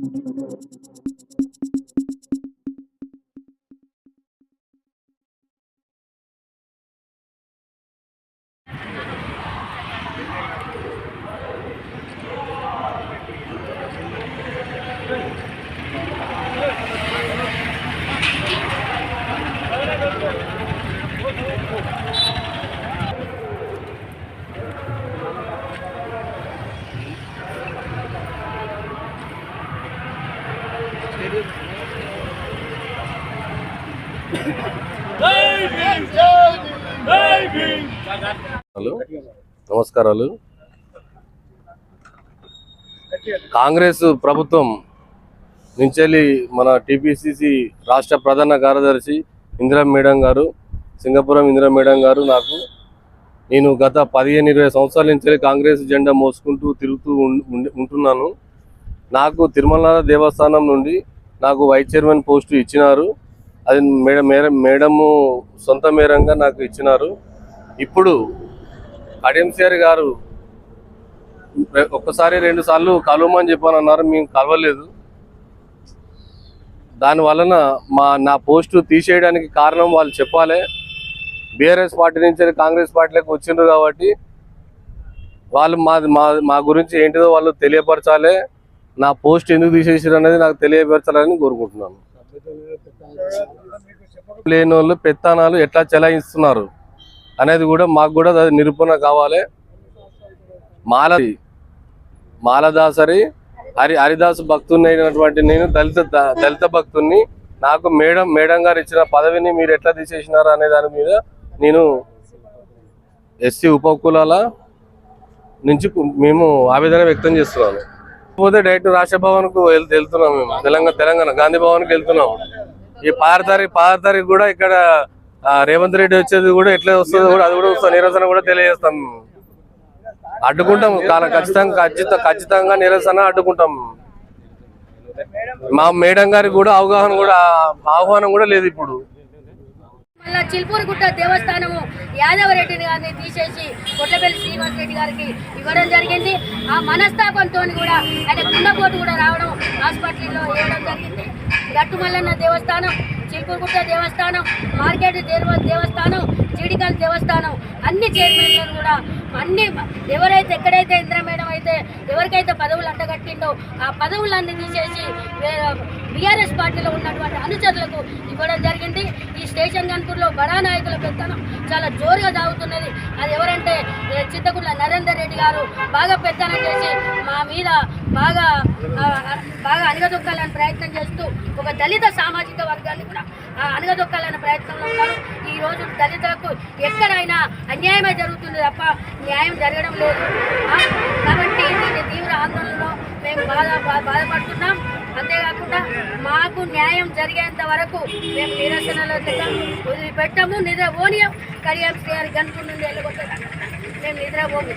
Hello, నమస్కారాలు. కాంగ్రెస్ ప్రభుత్వం నుంచి మన టీపీసీసీ రాష్ట్ర ప్రధాన కార్యదర్శి ఇందిరా మేడం గారు, సింగపురం ఇందిరా మేడం గారు, నేను గత 15-20 సంవత్సరాల నుంచి కాంగ్రెస్ జెండా మోసుకుంటూ తిరుగుతూ ఉంటున్నాను. నాకు తిరుమల దేవస్థానం నుండి నాకు వైస్ చైర్మన్ పోస్టు ఇచ్చినారు. అది మేడము సొంత మేరంగా నాకు ఇచ్చినారు. ఇప్పుడు కడియంసీఆర్ గారు ఒక్కసారి 2 సార్లు కలవమని చెప్పని అన్నారు. మేము కలవలేదు. దాని వలన నా పోస్టు తీసేయడానికి కారణం వాళ్ళు చెప్పాలి. బీఆర్ఎస్ పార్టీ నుంచి కాంగ్రెస్ పార్టీలోకి వచ్చిండ్రు కాబట్టి వాళ్ళు మా గురించి ఏంటిదో వాళ్ళు తెలియపరచాలి. నా పోస్ట్ ఎందుకు తీసేసారు అనేది నాకు తెలియపరచాలని కోరుకుంటున్నాను. లేని వాళ్ళు పెత్తనాలు ఎట్లా చెలాయిస్తున్నారు అనేది కూడా మాకు కూడా నిరూపణ కావాలి. మాలదాసరి హరిదాసు భక్తుని అయినటువంటి నేను దళిత భక్తుని. నాకు మేడం గారు ఇచ్చిన పదవిని మీరు ఎట్లా తీసేసినారు అనే దాని మీద నేను ఎస్సీ ఉపకులాల నుంచి మేము ఆవేదన వ్యక్తం చేస్తున్నాను. పోతే డైరెక్ట్ రాష్ట్ర భవన్కు వెళ్తున్నాం. మేము తెలంగాణ గాంధీ భవన్కి వెళ్తున్నాం. ఈ 16 తారీఖు కూడా ఇక్కడ రేవంత్ రెడ్డి వచ్చేది కూడా ఎట్లా వస్తుందో కూడా అది కూడా వస్తాం. నిరసన కూడా తెలియజేస్తాం. అడ్డుకుంటాం. ఖచ్చితంగా నిరసన అడ్డుకుంటాం. మా మేడం గారికి కూడా ఆహ్వానం కూడా లేదు. ఇప్పుడు చిల్పూర్గుట్ట దేవస్థానము యాదవరెడ్డి గారిని తీసేసి కొట్లపల్లి శ్రీనివాస్ రెడ్డి గారికి ఇవ్వడం జరిగింది. ఆ మనస్తాపంతో కూడా ఆయన గుండెపోటు కూడా రావడం, హాస్పిటల్లో వేయడం జరిగింది. గట్టుమల్లన్న దేవస్థానం, చిల్పూర్గుట్ట దేవస్థానం, మార్కెట్ దేవస్థానం, జీడికల్ దేవస్థానం అన్ని చైర్మన్లను కూడా ఎవరైతే ఎక్కడైతే ఇందిరా మేడం అయితే ఎవరికైతే పదవులు అంటగట్టిండో ఆ పదవులన్నీ తీసేసి బీఆర్ఎస్ పార్టీలో ఉన్నటువంటి అనుచరులకు ఇవ్వడం జరిగింది. ఈ స్టేషన్ గన్పూర్లో బడా నాయకుల పెత్తనం చాలా జోరుగా సాగుతున్నది. అది ఎవరంటే చింతకుంట్ల నరేందర్ రెడ్డి గారు బాగా పెత్తనం చేసి మా మీద బాగా అణగదొక్కాలని ప్రయత్నం చేస్తూ ఒక దళిత సామాజిక వర్గాన్ని కూడా అణగదొక్కాలనే ప్రయత్నంలో ఉన్నారు. ఈరోజు దళితులకు ఎక్కడైనా అన్యాయమే జరుగుతుంది తప్ప న్యాయం జరగడం లేదు. కాబట్టి దీన్ని తీవ్ర ఆందోళనలో మేము బాధపడుతున్నాం. అంతేకాకుండా మాకు న్యాయం జరిగేంత వరకు మేము నిరసనలో వదిలిపెట్టము, నిద్రపోనియం. కడియంసీఆర్ గన్పూర్ నుండి వెళ్ళగొట్టేదాకా మేము నిద్రపోము.